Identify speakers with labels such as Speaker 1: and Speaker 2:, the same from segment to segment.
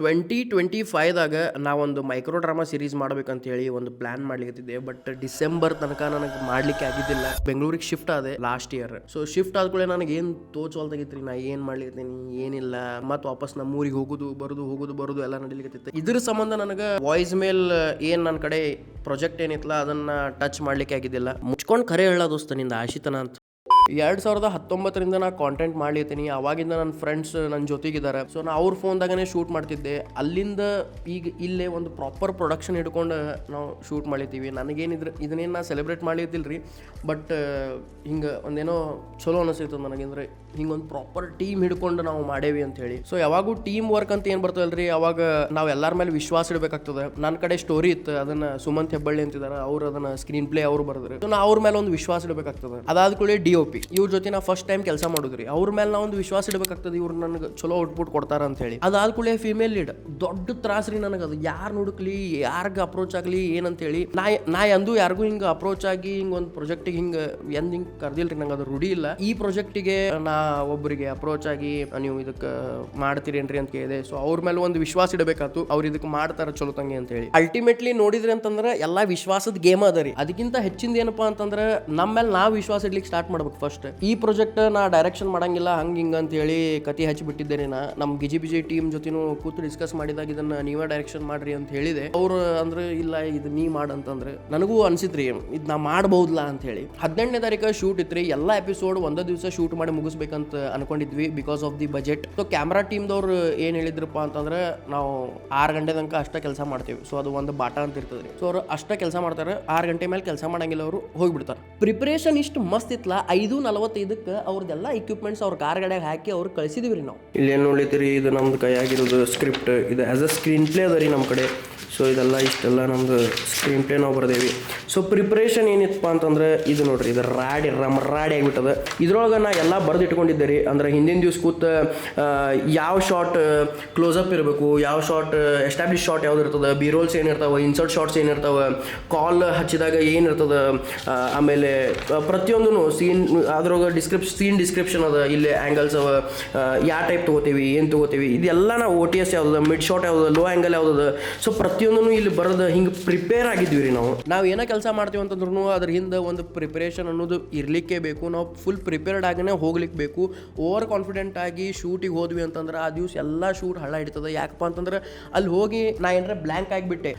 Speaker 1: 2025ದಾಗ ನಾವೊಂದು micro drama series ಮಾಡ್ಬೇಕಂತೇಳಿ ಒಂದು plan ಮಾಡ್ಲಿಕ್ಕಿದ್ದೆ. But December ತನಕ ನನಗೆ ಮಾಡ್ಲಿಕ್ಕೆ ಆಗಿದ್ದಿಲ್ಲ. ಬೆಂಗಳೂರಿಗೆ ಶಿಫ್ಟ್ ಆದೆ ಲಾಸ್ಟ್ ಇಯರ್. ಸೊ ಶಿಫ್ಟ್ ಆದ್ಕೂಳೆ ನನಗೆ ಏನ್ ತೋಚವಲ್ದಾಗಿತ್ರಿ, ನಾ ಏನ್ ಮಾಡ್ಲಿಕ್ತೀನಿ ಏನಿಲ್ಲ. ಮತ್ ವಾಪಸ್ ನಮ್ಮ ಊರಿಗೆ ಹೋಗುದು ಬರುದು ಎಲ್ಲ ನಡಿಲಿಕ್ಕೆ. ಇದ್ರ ಸಂಬಂಧ ನನಗೆ ವಾಯ್ಸ್ ಮೇಲ್ ಏನ್ ನನ್ನ ಕಡೆ ಪ್ರಾಜೆಕ್ಟ್ ಏನಿತ್ತಲ್ಲ ಅದನ್ನ ಟಚ್ ಮಾಡ್ಲಿಕ್ಕೆ ಆಗಿದ್ದಿಲ್ಲ. ಮುಚ್ಕೊಂಡ್ ಖರೆ ಹೇಳ ದೋಸ್ತ ನಿಂದ ಆಶಿತನ ಅಂತ. 2019ರಿಂದ ನಾ ಕಾಂಟೆಂಟ್ ಮಾಡ್ಲಿತ್ತೀನಿ. ಅವಾಗಿಂದ ನನ್ನ ಫ್ರೆಂಡ್ಸ್ ನನ್ನ ಜೊತೆಗಿದ್ದಾರೆ. ಸೊ ನಾ ಅವ್ರ ಫೋನ್ದಾಗನೇ ಶೂಟ್ ಮಾಡ್ತಿದ್ದೆ. ಅಲ್ಲಿಂದ ಈಗ ಇಲ್ಲೇ ಒಂದು ಪ್ರಾಪರ್ ಪ್ರೊಡಕ್ಷನ್ ಹಿಡ್ಕೊಂಡು ನಾವು ಶೂಟ್ ಮಾಡ್ಲಿತ್ತೀವಿ. ನನಗೇನಿದ್ರೆ ಇದನ್ನೇನು ನಾ ಸೆಲೆಬ್ರೇಟ್ ಮಾಡ್ಲಿದ್ದಿಲ್ರಿ. ಬಟ್ ಹಿಂಗೆ ಒಂದೇನೋ ಚಲೋ ಅನಿಸ್ತೈತೆ ನನಗಂದ್ರೆ ಹಿಂಗೊಂದು ಪ್ರಾಪರ್ ಟೀಮ್ ಹಿಡ್ಕೊಂಡು ನಾವು ಮಾಡೇವಿ ಅಂತ ಹೇಳಿ. ಸೊ ಯಾವಾಗೂ ಟೀಮ್ ವರ್ಕ್ ಅಂತ ಏನು ಬರ್ತದಲ್ರಿ, ಅವಾಗ ನಾವು ಎಲ್ಲರ ಮೇಲೆ ವಿಶ್ವಾಸ ಇಡಬೇಕಾಗ್ತದೆ. ನನ್ನ ಕಡೆ ಸ್ಟೋರಿ ಇತ್ತು, ಅದನ್ನ ಸುಮಂತ್ ಹೆಬ್ಬಳ್ಳಿ ಅಂತಿದ್ದಾರೆ, ಅವ್ರು ಅದನ್ನ ಸ್ಕ್ರೀನ್ ಪ್ಲೇ ಅವ್ರು ಬರೆದ್ರು. ಸೊ ನಾ ಅವ್ರ ಮೇಲೆ ಒಂದು ವಿಶ್ವಾಸ ಇಡಬೇಕಾಗ್ತದೆ. ಅದಾದ ಕೂಡಲೇ DOP ಇವ್ರ ಜೊತೆ ನಾ ಫಸ್ಟ್ ಟೈಮ್ ಕೆಲಸ ಮಾಡಿದ್ರಿ. ಅವ್ರ ಮೇಲೆ ನಾವು ಒಂದು ವಿಶ್ವಾಸ ಇಡಬೇಕಾಗ್ತದೆ, ಇವ್ರು ನನಗೆ ಚಲೋ ಔಟ್ಪುಟ್ ಕೊಡ್ತಾರ ಅಂತ ಹೇಳಿ. ಅದಾದ ಕೂಡಲೇ ಫಿಮೇಲ್ ಲೀಡ್ ದೊಡ್ಡ ತ್ರಾಸ್ರಿ ನನಗೆ. ಅದು ಯಾರು ಹುಡುಕ್ಲಿ, ಯಾರಿಗೆ ಅಪ್ರೋಚ್ ಆಗಲಿ ಏನಂತೇಳಿ ನಾ ಎಂದೂ ಯಾರಿಗೂ ಹಿಂಗೆ ಅಪ್ರೋಚ್ ಆಗಿ ಹಿಂಗೊಂದು ಪ್ರಾಜೆಕ್ಟಿಗೆ ಹಿಂಗೆ ಹಿಂಗೆ ಕರ್ದಿಲ್ರಿ. ನಂಗೆ ಅದು ರೂಢಿ ಇಲ್ಲ. ಈ ಪ್ರಾಜೆಕ್ಟಿಗೆ ನಾ ಒಬ್ಬರಿಗೆ ಅಪ್ರೋಚ್ ಆಗಿ ನೀವು ಇದಕ್ಕೆ ಮಾಡ್ತೀರೇನ್ರಿ ಅಂತ ಕೇಳಿದೆ. ಸೊ ಅವ್ರ ಮೇಲೆ ಒಂದು ವಿಶ್ವಾಸ ಇಡಬೇಕಾಯ್ತು, ಅವ್ರು ಇದಕ್ಕೆ ಮಾಡ್ತಾರ ಚಲೋ ತಂಗಿ ಅಂತ ಹೇಳಿ. ಅಲ್ಟಿಮೇಟ್ಲಿ ನೋಡಿದ್ರಿ ಅಂತಂದ್ರೆ ಎಲ್ಲಾ ವಿಶ್ವಾಸದ ಗೇಮ್ ಅದರಿ. ಅದಕ್ಕಿಂತ ಹೆಚ್ಚಿಂದ ಏನಪ್ಪಾ ಅಂತಂದ್ರೆ ನಮ್ಮ ಮೇಲೆ ನಾವು ವಿಶ್ವಾಸ ಇಡ್ಲಿಕ್ಕೆ ಸ್ಟಾರ್ಟ್ ಮಾಡ್ಬೇಕು ಫಸ್ಟ್. ಈ ಪ್ರಾಜೆಕ್ಟ್ ನಾ ಡೈರೆಕ್ಷನ್ ಮಾಡಂಗಿಲ್ಲ ಹಂಗ ಹಿಂಗ ಅಂತ ಹೇಳಿ ಕತಿ ಹಚ್ಚಿ ಬಿಟ್ಟಿದ್ದೇನೆ. ನಮ್ ಗಿಜಿ ಟೀಮ್ ಜೊತೆನೂ ಕೂತು ಡಿಸ್ಕಸ್ ಮಾಡಿದಾಗ ಇದನ್ನ ನೀವೇ ಡೈರೆಕ್ಷನ್ ಮಾಡ್ರಿ ಅಂತ ಹೇಳಿದೆ. ಅವ್ರು ಅಂದ್ರೆ ಇಲ್ಲ ಇದು ನೀ ಮಾಡಂತಂದ್ರೆ ನನಗೂ ಅನ್ಸಿತ್ರಿ ಇದು ನಾ ಮಾಡಬಹುದಲ್ಲ ಅಂತ ಹೇಳಿ. 18ನೇ ತಾರೀಕು ಶೂಟ್ ಇತ್ರಿ. ಎಲ್ಲಾ ಎಪಿಸೋಡ್ ಒಂದೇ ದಿವಸ ಶೂಟ್ ಮಾಡಿ ಮುಗಿಸ್ಬೇಕಂತ ಅನ್ಕೊಂಡಿದ್ವಿ because of the budget. So camera ಟೀಮ್ದವ್ರು ಏನ್ ಹೇಳಿದ್ರಪ್ಪ ಅಂತಂದ್ರೆ ನಾವು 6 ಗಂಟೆ ತನಕ ಅಷ್ಟೇ ಕೆಲಸ ಮಾಡ್ತೀವಿ. ಸೊ ಅದು ಒಂದು ಬಾಟ ಅಂತ ಇರ್ತದ್ರಿ. ಸೊ ಅವ್ರು ಅಷ್ಟೇ ಕೆಲಸ ಮಾಡ್ತಾರೆ, 6 ಗಂಟೆ ಮೇಲೆ ಕೆಲಸ ಮಾಡಂಗಿಲ್ಲ, ಅವರು ಹೋಗ್ಬಿಡ್ತಾರೆ. ಪ್ರಿಪರೇಷನ್ ಇಷ್ಟು ಮಸ್ತ್ ಇತ್ತಲ್ಲ. 5:45ಕ್ಕೆ ಅವ್ರದ್ದೆಲ್ಲ ಇಕ್ವಿಪ್ಮೆಂಟ್ಸ್ ಅವ್ರ ಕಾರ್ ಗಾಡಿಯಾಗ ಹಾಕಿ ಅವ್ರು ಕಳಿಸಿದ್ವಿ ರೀ ನಾವು. ಇಲ್ಲೇನು ನೋಡ್ಲಿತ್ತೀರಿ, ಇದು ನಮ್ದು ಕೈಯಾಗಿರೋದು ಸ್ಕ್ರಿಪ್ಟ್. ಇದು ಆಸ್ ಅ ಸ್ಕ್ರೀನ್ ಪ್ಲೇ ಅದ ರೀ ನಮ್ಮ ಕಡೆ. ಸೊ ಇದೆಲ್ಲ ಇಷ್ಟೆಲ್ಲ ನಮ್ದು ಸ್ಕ್ರೀನ್ ಪ್ಲೇ ನಾವು ಬರ್ದೇವಿ. ಸೊ ಪ್ರಿಪ್ರೇಷನ್ ಏನಿತ್ತಪ್ಪ ಅಂತಂದ್ರೆ ಇದು ನೋಡ್ರಿ, ಇದು ರಾಡಿ ಆಗಿಬಿಟ್ಟದ. ಇದ್ರೊಳಗೆ ನಾ ಎಲ್ಲ ಬರೆದು ಇಟ್ಕೊಂಡಿದ್ದೆ ರೀ. ಅಂದ್ರೆ ಹಿಂದಿನ ದಿವ್ಸ ಕೂತ ಯಾವ ಶಾರ್ಟ್ ಕ್ಲೋಸಪ್ ಇರಬೇಕು, ಯಾವ ಶಾರ್ಟ್ ಎಸ್ಟಾಬ್ಲಿಷ್ ಶಾರ್ಟ್ ಯಾವ್ದು ಇರ್ತದೆ, ಬಿ ರೋಲ್ಸ್ ಏನಿರ್ತಾವೆ, ಇನ್ಸರ್ಟ್ ಶಾರ್ಟ್ಸ್ ಏನಿರ್ತಾವೆ, ಕಾಲ್ ಹಚ್ಚಿದಾಗ ಏನಿರ್ತದೆ, ಆಮೇಲೆ ಪ್ರತಿಯೊಂದು ಸೀನ್ ಅದ್ರೊಳಗೆ ಸೀನ್ ಡಿಸ್ಕ್ರಿಪ್ಷನ್ ಅದ, ಇಲ್ಲಿ ಆ್ಯಂಗಲ್ಸ್ ಅವ, ಯಾವ ಟೈಪ್ ತೊಗೋತೀವಿ ಏನು ತೊಗೋತೀವಿ, ಇದೆಲ್ಲ ನಾವು OTS ಯಾವ್ದು, ಮಿಡ್ ಶಾರ್ಟ್ ಯಾವ್ದು, ಲೋ ಆ್ಯಂಗಲ್ ಯಾವ್ದು. ಸೊ ಪ್ರತಿಯೊಂದು ಇಲ್ಲಿ ಬರೋದು ಹಿಂಗೆ ಪ್ರಿಪೇರ್ ಆಗಿದ್ವಿ ರೀ ನಾವು ಏನೋ ಕೆಲಸ ಮಾಡ್ತೀವಿ ಅಂತಂದ್ರೂ ಅದ್ರ ಹಿಂದೆ ಒಂದು ಪ್ರಿಪರೇಷನ್ ಅನ್ನೋದು ಇರಲಿಕ್ಕೆ ಬೇಕು. ನಾವು ಫುಲ್ ಪ್ರಿಪೇರ್ಡ್ ಆಗಿನೇ ಹೋಗ್ಲಿಕ್ಕೆ ಬೇಕು. ಓವರ್ ಕಾನ್ಫಿಡೆಂಟ್ ಆಗಿ ಶೂಟಿಗೆ ಹೋದ್ವಿ ಅಂತಂದ್ರೆ ಆ ದಿವ್ಸ ಎಲ್ಲ ಶೂಟ್ ಹಳ್ಳ ಹಿಡಿತದೆ. ಯಾಕಪ್ಪ ಅಂತಂದ್ರೆ ಅಲ್ಲಿ ಹೋಗಿ ನಾ ಏನಾರ ಬ್ಲ್ಯಾಂಕ್ ಆಗಿಬಿಟ್ಟೆ,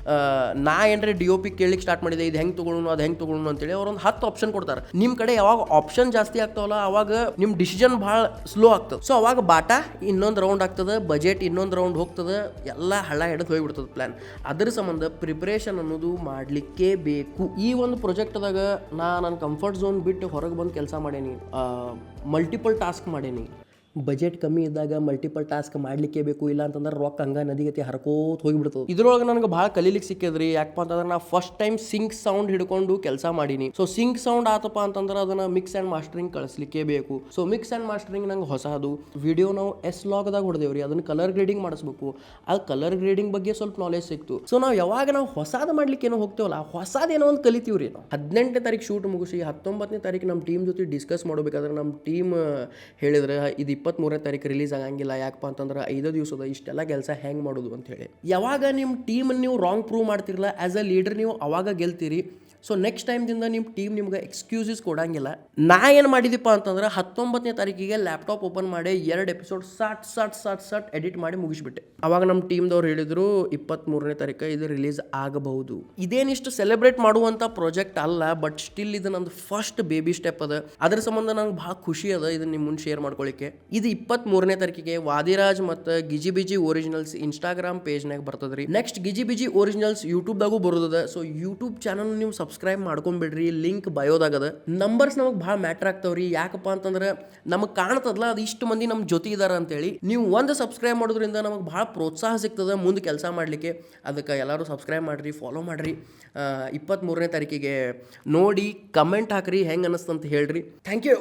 Speaker 1: ನಾ ಏನಾರ DOP ಕೇಳಲಿಕ್ಕೆ ಸ್ಟಾರ್ಟ್ ಮಾಡಿದೆ, ಇದು ಹೆಂಗೆ ತೊಗೊಳ್ಳೋಣ ಅದು ಹೆಂಗೆ ತೊಗೊಳ್ಳೋಣ ಅಂತೇಳಿ ಅವ್ರೊಂದು 10 ಆಪ್ಷನ್ ಕೊಡ್ತಾರೆ. ನಿಮ್ಮ ಕಡೆ ಯಾವಾಗ ಆಪ್ಷನ್ ಜಾಸ್ತಿ ಆಗ್ತಾವಲ್ಲ ಅವಾಗ ನಿಮ್ಮ ಡಿಸಿಷನ್ ಭಾಳ ಸ್ಲೋ ಆಗ್ತದೆ. ಸೊ ಅವಾಗ ಬಾಟ ಇನ್ನೊಂದು ರೌಂಡ್ ಆಗ್ತದೆ, ಬಜೆಟ್ ಇನ್ನೊಂದು ರೌಂಡ್ ಹೋಗ್ತದೆ, ಎಲ್ಲ ಹಳ್ಳ ಹಿಡಿದು ಹೋಗ್ಬಿಡ್ತದೆ ಪ್ಲಾನ್. ಅದ್ರ ಸಂಬಂಧ ಪ್ರಿಪ್ರೇಷನ್ ಅನ್ನೋದು ಮಾಡಲಿಕ್ಕೇ ಬೇಕು. ಈ ಒಂದು ಪ್ರಾಜೆಕ್ಟ್ದಾಗ ನನ್ನ ಕಂಫರ್ಟ್ ಝೋನ್ ಬಿಟ್ಟು ಹೊರಗೆ ಬಂದು ಕೆಲಸ ಮಾಡೇನಿ, ಮಲ್ಟಿಪಲ್ ಟಾಸ್ಕ್ ಮಾಡೇನಿ. ಬಜೆಟ್ ಕಮ್ಮಿ ಇದ್ದಾಗ ಮಲ್ಟಿಪಲ್ ಟಾಸ್ಕ್ ಮಾಡಲಿಕ್ಕೆ ಬೇಕು. ಇಲ್ಲ ಅಂತಂದ್ರೆ ರೊಕ್ಕ ಹಂಗ ನದಿಗತಿ ಹರ್ಕೋತ್ ಹೋಗಿಬಿಡ್ತದೆ. ಇದ್ರೊಳಗೆ ನನಗೆ ಭಾಳ ಕಲೀಲಿಕ್ಕೆ ಸಿಕ್ಕಿದ್ರಿ. ಯಾಕಪ್ಪ ಅಂತಂದ್ರೆ ನಾ ಫಸ್ಟ್ ಟೈಮ್ ಸಿಂಕ್ ಸೌಂಡ್ ಹಿಡ್ಕೊಂಡು ಕೆಲಸ ಮಾಡೀನಿ. ಸೊ ಸಿಂಕ್ ಸೌಂಡ್ ಆತಪ್ಪ ಅಂತಂದ್ರೆ ಅದನ್ನ ಮಿಕ್ಸ್ ಆ್ಯಂಡ್ ಮಾಸ್ಟರಿಂಗ್ ಕಳಿಸ್ಲಿಕ್ಕೆ ಬೇಕು. ಸೊ ಮಿಕ್ಸ್ ಆ್ಯಂಡ್ ಮಾಸ್ಟರಿಂಗ್ ನಂಗೆ ಹೊಸದು. ವಿಡಿಯೋ ನಾವು S-Logದಾಗ ಹೊಡೆದೇವ್ರಿ, ಅದನ್ನ ಕಲರ್ ಗ್ರೇಡಿಂಗ್ ಮಾಡಿಸ್ಬೇಕು. ಅದು ಕಲರ್ ಗ್ರೇಡಿಂಗ್ ಬಗ್ಗೆ ಸ್ವಲ್ಪ ನಾಲೆಜ್ ಸಿಕ್ತು. ಸೊ ನಾವು ಯಾವಾಗ ನಾವು ಹೊಸಾದ ಮಾಡ್ಲಿಕ್ಕೆ ಏನೋ ಹೋಗ್ತೇವಲ್ಲ, ಹೊಸದೇನೋ ಒಂದು ಕಲಿತೀವ್ರಿ ನಾವು. 18ನೇ ತಾರೀಕು ಶೂಟ್ ಮುಗಿಸಿ 19ನೇ ತಾರೀಕು ನಮ್ಮ ಟೀಮ್ ಜೊತೆ ಡಿಸ್ಕಸ್ ಮಾಡಬೇಕಾದ್ರೆ ನಮ್ಮ ಟೀಮ್ ಹೇಳಿದ್ರೆ ಇದು 23ನೇ ತಾರೀಕು ರಿಲೀಸ್ ಆಗಂಗಿಲ್ಲ. ಯಾಕಪ್ಪ ಅಂತಂದ್ರೆ 5 ದಿವಸದ ಇಷ್ಟೆಲ್ಲ ಕೆಲಸ ಹೆಂಗೆ ಮಾಡೋದು ಅಂತ ಹೇಳಿ. ಯಾವಾಗ ನಿಮ್ಮ ಟೀಮ್ ನೀವು ರಾಂಗ್ ಪ್ರೂವ್ ಮಾಡ್ತಿರಲ್ಲ, ಆಸ್ ಅ ಲೀಡರ್ ನೀವು ಅವಾಗ ಗೆಲ್ತೀರಿ. ಸೊ ನೆಕ್ಸ್ಟ್ ಟೈಮ್ದಿಂದ ನಿಮ್ಮ ಟೀಮ್ ನಿಮ್ಗೆ ಎಕ್ಸ್ಕ್ಯೂಸಸ್ ಕೊಡಂಗಿಲ್ಲ. ನಾ ಏನು ಮಾಡಿದೀಪ್ಪ ಅಂತಂದ್ರೆ 19ನೇ ತಾರೀಕಿಗೆ ಲ್ಯಾಪ್ಟಾಪ್ ಓಪನ್ ಮಾಡಿ 2 ಎಪಿಸೋಡ್ ಸಟ್ ಎಡಿಟ್ ಮಾಡಿ ಮುಗಿಸ್ಬಿಟ್ಟೆ. ಅವಾಗ ನಮ್ಮ ಟೀಮ್ದವ್ರು ಹೇಳಿದ್ರು 23ನೇ ತಾರೀಕು ಇದು ರಿಲೀಸ್ ಆಗಬಹುದು. ಇದೇನಿಷ್ಟು ಸೆಲೆಬ್ರೇಟ್ ಮಾಡುವಂಥ ಪ್ರಾಜೆಕ್ಟ್ ಅಲ್ಲ, ಬಟ್ ಸ್ಟಿಲ್ ಇದು ನಂದು ಫಸ್ಟ್ ಬೇಬಿ ಸ್ಟೆಪ್ ಅದ. ಅದ್ರ ಸಂಬಂಧ ನಂಗೆ ಭಾಳ ಖುಷಿ ಅದ ಇದನ್ನ ನಿಮ್ಮ ಮುಂದೆ ಶೇರ್ ಮಾಡ್ಕೊಳ್ಳಿಕ್ಕೆ. ಇದು 23ನೇ ತಾರೀಕಿಗೆ ವಾದಿರಾಜ್ ಮತ್ತು ಗಿಜಿ ಒರಿಜಿನಲ್ಸ್ ಇನ್ಸ್ಟಾಗ್ರಾಮ್ ಪೇಜ್ನಾಗ ಬರ್ತದ್ರಿ. ನೆಕ್ಸ್ಟ್ ಗಿಜಿ ಒರಿಜಿನಲ್ಸ್ ಯೂಟ್ಯೂಬ್ದಾಗೂ ಬರೋದದ. ಸೊ ಯೂಟ್ಯೂಬ್ ಚಾನಲ್ ನೀವು ಸಬ್ಸ್ಕ್ರೈಬ್ ಮಾಡ್ಕೊಂಬಿಡ್ರಿ, ಲಿಂಕ್ ಬಯೋದಾಗದ. ನಂಬರ್ಸ್ ನಮಗೆ ಭಾಳ ಮ್ಯಾಟ್ರ್ ಆಗ್ತಾವ್ರಿ. ಯಾಕಪ್ಪ ಅಂತಂದ್ರೆ ನಮಗೆ ಕಾಣ್ತದಲ್ಲ ಅದು ಇಷ್ಟು ಮಂದಿ ನಮ್ಮ ಜೊತೆ ಇದಾರ ಅಂತೇಳಿ. ನೀವು ಒಂದು ಸಬ್ಸ್ಕ್ರೈಬ್ ಮಾಡೋದ್ರಿಂದ ನಮಗೆ ಭಾಳ ಪ್ರೋತ್ಸಾಹ ಸಿಗ್ತದೆ ಮುಂದೆ ಕೆಲಸ ಮಾಡಲಿಕ್ಕೆ. ಅದಕ್ಕೆ ಎಲ್ಲರೂ ಸಬ್ಸ್ಕ್ರೈಬ್ ಮಾಡಿರಿ, ಫಾಲೋ ಮಾಡಿರಿ. 23ನೇ ತಾರೀಕಿಗೆ ನೋಡಿ ಕಮೆಂಟ್ ಹಾಕ್ರಿ, ಹೆಂಗೆ ಅನ್ನಿಸ್ತಂತ ಹೇಳ್ರಿ. Thank you.